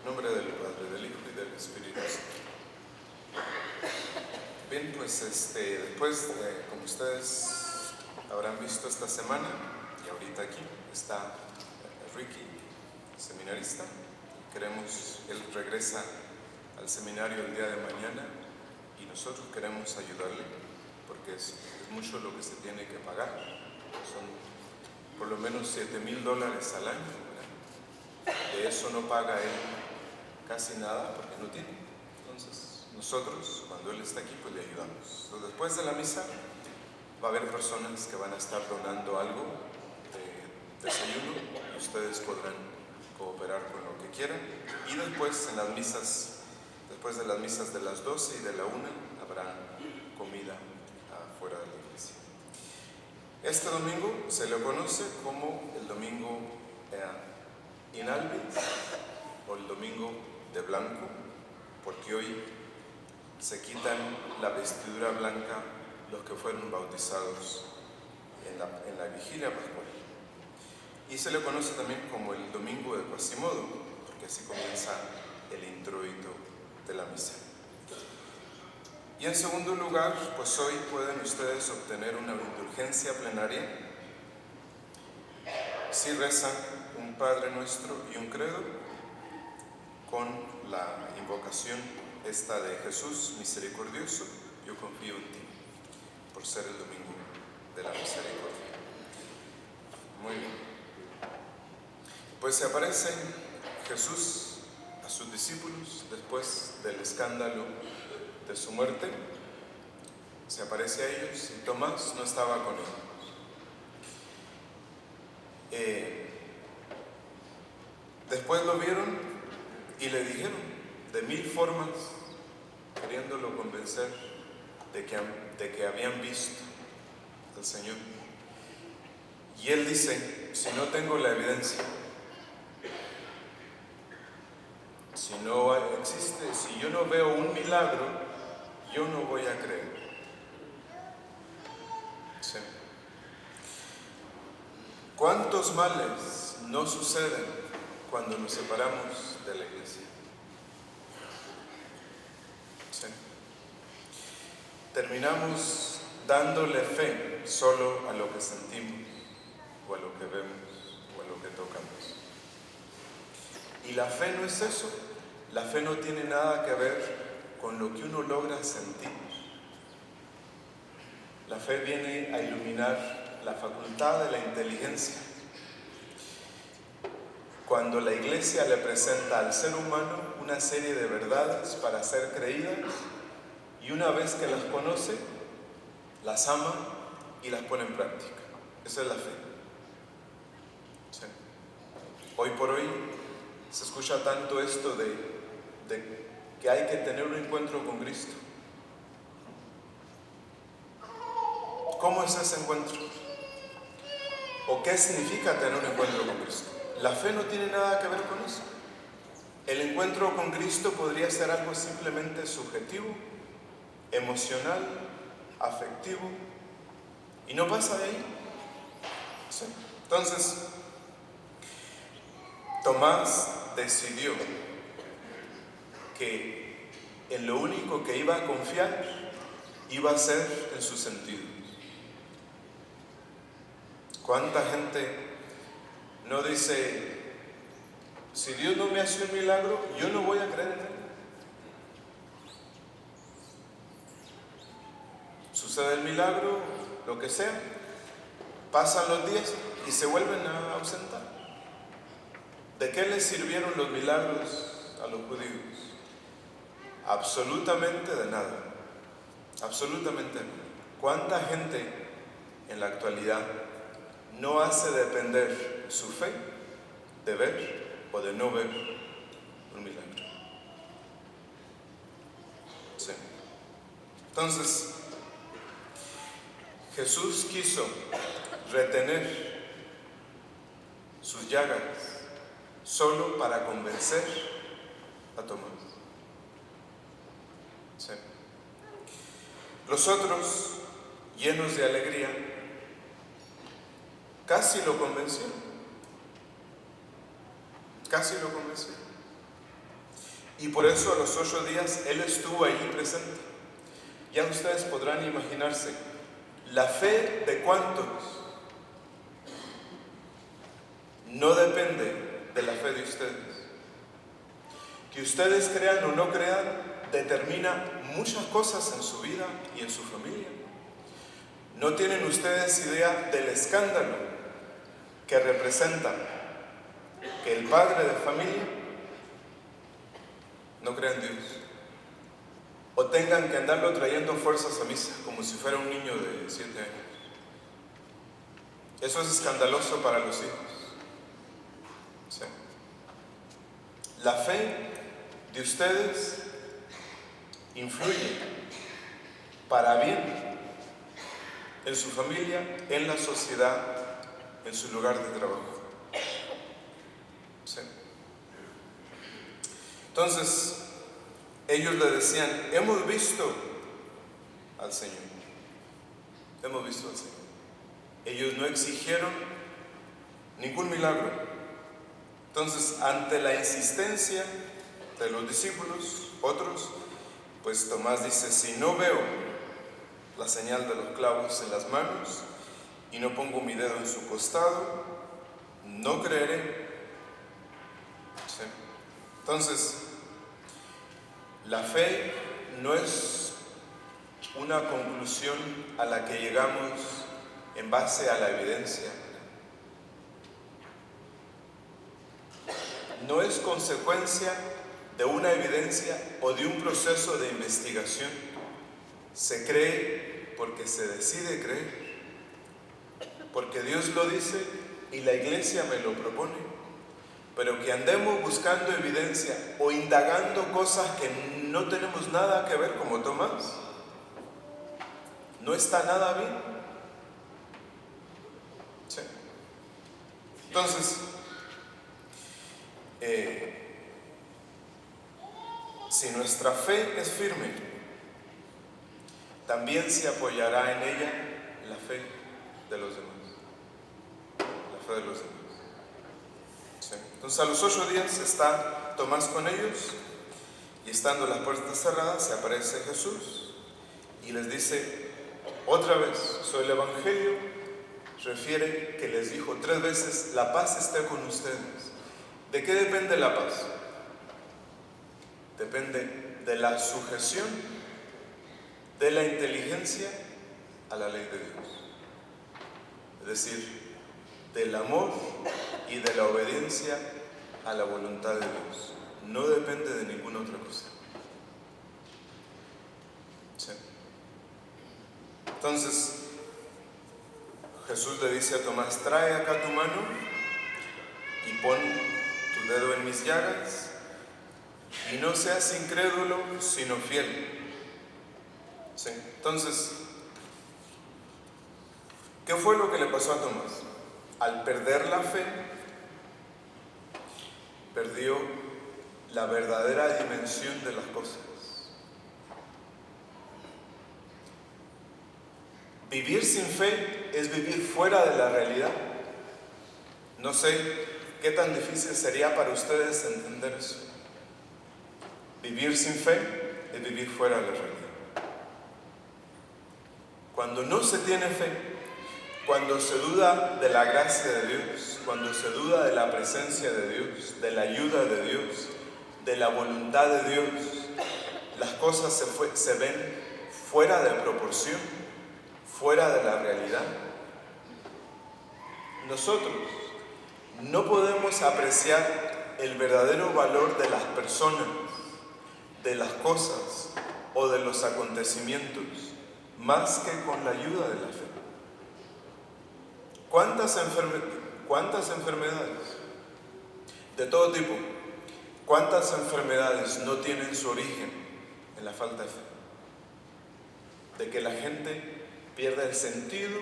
nombre del Padre, del Hijo y del Espíritu Santo. Bien, pues después, como ustedes habrán visto esta semana, y ahorita aquí está Ricky, seminarista. Él regresa al seminario el día de mañana y nosotros queremos ayudarle porque es mucho lo que se tiene que pagar. Son por lo menos $7,000 al año, ¿verdad? De eso no paga él casi nada porque no tiene. Entonces nosotros, cuando él está aquí, pues le ayudamos. Entonces, después de la misa va a haber personas que van a estar donando algo de desayuno y ustedes podrán cooperar con lo que quieran. Y después en las misas, después de las misas de las 12 y de la 1, habrá comida afuera de la iglesia. Este domingo se le conoce como el domingo Inalvis o el domingo de blanco, porque hoy se quitan la vestidura blanca los que fueron bautizados en la vigilia pascual. Y se le conoce también como el domingo de Quasimodo, porque así comienza el introito de la misa. Y en segundo lugar, pues hoy pueden ustedes obtener una indulgencia plenaria si rezan un Padre Nuestro y un credo con la invocación esta de Jesús misericordioso, yo confío en ti, por ser el domingo de la misericordia. Muy bien. Pues se aparece Jesús a sus discípulos después del escándalo de su muerte. Se aparece a ellos y Tomás no estaba con ellos. Después lo vieron y le dijeron de 1000 formas, queriéndolo convencer de que habían visto al Señor. Y él dice: si no tengo la evidencia, si no existe, si yo no veo un milagro, yo no voy a creer. Sí. ¿Cuántos males no suceden cuando nos separamos de la iglesia? Sí. Terminamos dándole fe solo a lo que sentimos, o a lo que vemos, o a lo que tocamos. Y la fe no es eso. La fe no tiene nada que ver con lo que uno logra sentir. La fe viene a iluminar la facultad de la inteligencia. Cuando la iglesia le presenta al ser humano una serie de verdades para ser creídas, y una vez que las conoce, las ama y las pone en práctica. Esa es la fe. Sí. Hoy por hoy se escucha tanto esto de que hay que tener un encuentro con Cristo. ¿Cómo es ese encuentro? ¿O qué significa tener un encuentro con Cristo? La fe no tiene nada que ver con eso. El encuentro con Cristo podría ser algo simplemente subjetivo, emocional, afectivo, y no pasa de ahí. ¿Sí? Entonces, Tomás decidió que en lo único que iba a confiar iba a ser en sus sentidos. ¿Cuánta gente no dice: si Dios no me hace un milagro, yo no voy a creer en él? Sucede el milagro, lo que sea, pasan los días y se vuelven a ausentar. ¿De qué les sirvieron los milagros a los judíos? Absolutamente de nada. Absolutamente nada. ¿Cuánta gente en la actualidad no hace depender su fe de ver o de no ver un milagro? Sí. Entonces, Jesús quiso retener sus llagas solo para convencer a Tomás. Sí. Los otros, llenos de alegría, casi lo convencieron. Casi lo convencieron. Y por eso a los 8 días Él estuvo ahí presente. Ya ustedes podrán imaginarse la fe de cuántos no depende de la fe de ustedes. Que ustedes crean o no crean determina muchas cosas en su vida y en su familia. No tienen ustedes idea del escándalo que representa que el padre de familia no crea en Dios o tengan que andarlo trayendo fuerzas a misa como si fuera un niño de 7 años. Eso es escandaloso para los hijos. ¿Sí? La fe de ustedes influye para bien en su familia, en la sociedad, en su lugar de trabajo. ¿Sí? Entonces, ellos le decían, hemos visto al Señor. Hemos visto al Señor. Ellos no exigieron ningún milagro. Entonces, ante la insistencia de los discípulos, otros, pues Tomás dice, si no veo la señal de los clavos en las manos y no pongo mi dedo en su costado, no creeré. ¿Sí? Entonces, la fe no es una conclusión a la que llegamos en base a la evidencia. No es consecuencia de una evidencia o de un proceso de investigación. Se cree porque se decide creer, porque Dios lo dice y la iglesia me lo propone. Pero que andemos buscando evidencia o indagando cosas que no tenemos nada que ver, como Tomás, no está nada bien. ¿Sí? Entonces, si nuestra fe es firme, también se apoyará en ella la fe de los demás. La fe de los demás. ¿Sí? Entonces, a los 8 días está Tomás con ellos y estando las puertas cerradas, se aparece Jesús y les dice otra vez, soy el Evangelio, refiere que les dijo 3 veces, la paz esté con ustedes. ¿De qué depende la paz? Depende de la sujeción de la inteligencia a la ley de Dios. Es decir, del amor y de la obediencia a la voluntad de Dios. No depende de ninguna otra cosa. ¿Sí? Entonces, Jesús le dice a Tomás, trae acá tu mano y pon tu dedo en mis llagas y no seas incrédulo, sino fiel. ¿Sí? Entonces, ¿qué fue lo que le pasó a Tomás? Al perder la fe, perdió la verdadera dimensión de las cosas. Vivir sin fe es vivir fuera de la realidad. No sé qué tan difícil sería para ustedes entender eso. Vivir sin fe es vivir fuera de la realidad. Cuando no se tiene fe, cuando se duda de la gracia de Dios, cuando se duda de la presencia de Dios, de la ayuda de Dios, de la voluntad de Dios, las cosas se ven fuera de proporción, fuera de la realidad. Nosotros no podemos apreciar el verdadero valor de las personas, de las cosas o de los acontecimientos más que con la ayuda de la fe. ¿Cuántas enfermedades de todo tipo? ¿Cuántas enfermedades no tienen su origen en la falta de fe? De que la gente pierde el sentido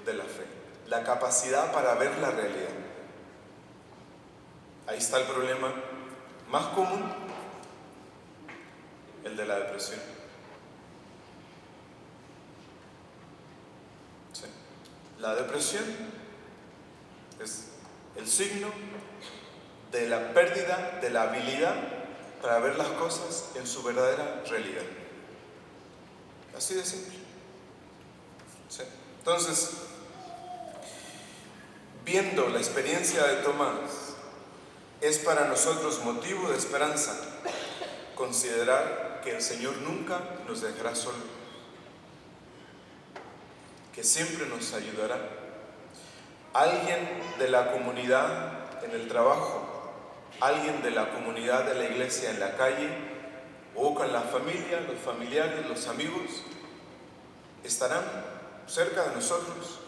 de la fe, la capacidad para ver la realidad. Ahí está el problema más común, el de la depresión. Sí. La depresión es el signo de la pérdida de la habilidad para ver las cosas en su verdadera realidad. Así de simple. ¿Sí? Entonces, viendo la experiencia de Tomás, es para nosotros motivo de esperanza considerar que el Señor nunca nos dejará solos, que siempre nos ayudará. Alguien de la comunidad en el trabajo, alguien de la comunidad de la iglesia en la calle, o con la familia, los familiares, los amigos, estarán cerca de nosotros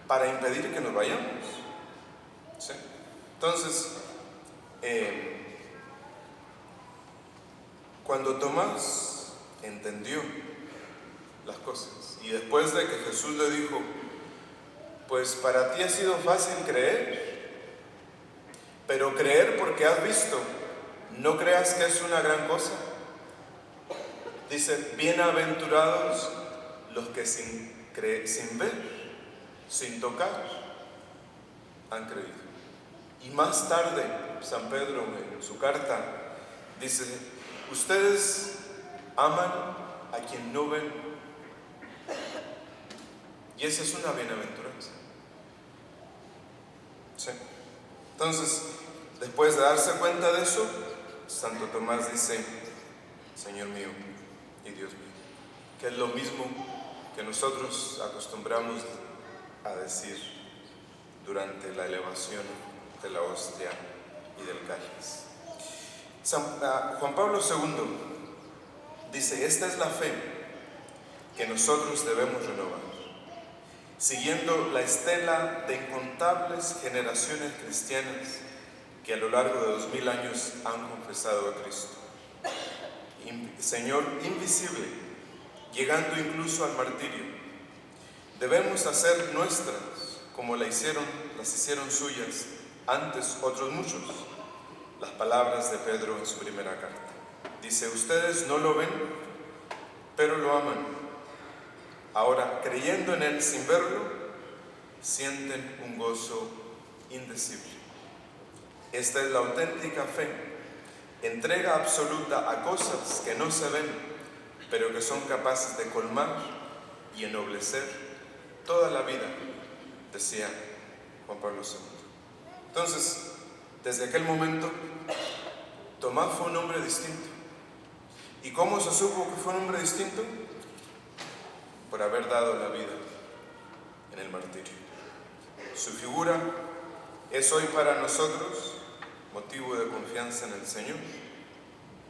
para impedir que nos vayamos. ¿Sí? Entonces, cuando Tomás entendió las cosas y después de que Jesús le dijo, pues para ti ha sido fácil creer, pero creer porque has visto, no creas que es una gran cosa. Dice, bienaventurados los que sin ver, sin tocar, han creído. Y más tarde, San Pedro en su carta dice, ustedes aman a quien no ven. Y esa es una bienaventuranza. ¿Sí? Entonces, después de darse cuenta de eso, Santo Tomás dice, Señor mío y Dios mío, que es lo mismo que nosotros acostumbramos a decir durante la elevación de la hostia y del cáliz. Juan Pablo II dice, esta es la fe que nosotros debemos renovar, siguiendo la estela de incontables generaciones cristianas que a lo largo de 2000 años han confesado a Cristo. Señor invisible, llegando incluso al martirio, debemos hacer nuestras, como las hicieron suyas antes otros muchos, las palabras de Pedro en su primera carta. Dice, ustedes no lo ven, pero lo aman. Ahora, creyendo en Él sin verlo, sienten un gozo indecible. Esta es la auténtica fe, entrega absoluta a cosas que no se ven, pero que son capaces de colmar y ennoblecer toda la vida, decía Juan Pablo II. Entonces, desde aquel momento, Tomás fue un hombre distinto. ¿Y cómo se supo que fue un hombre distinto? Por haber dado la vida en el martirio. Su figura es hoy para nosotros motivo de confianza en el Señor,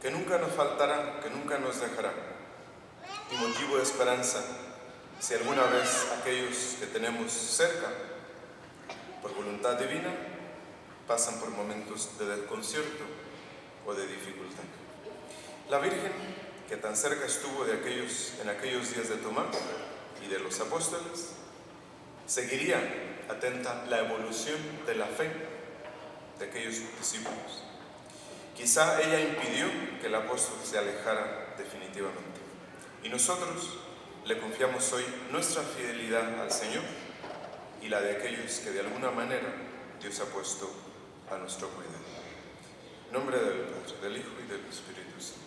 que nunca nos faltará, que nunca nos dejará, y motivo de esperanza si alguna vez aquellos que tenemos cerca, por voluntad divina, pasan por momentos de desconcierto o de dificultad. La Virgen, que tan cerca estuvo en aquellos días de Tomás y de los apóstoles, seguiría atenta la evolución de la fe de aquellos discípulos. Quizá ella impidió que el apóstol se alejara definitivamente. Y nosotros le confiamos hoy nuestra fidelidad al Señor y la de aquellos que de alguna manera Dios ha puesto a nuestro cuidado. En nombre del Padre, del Hijo y del Espíritu Santo.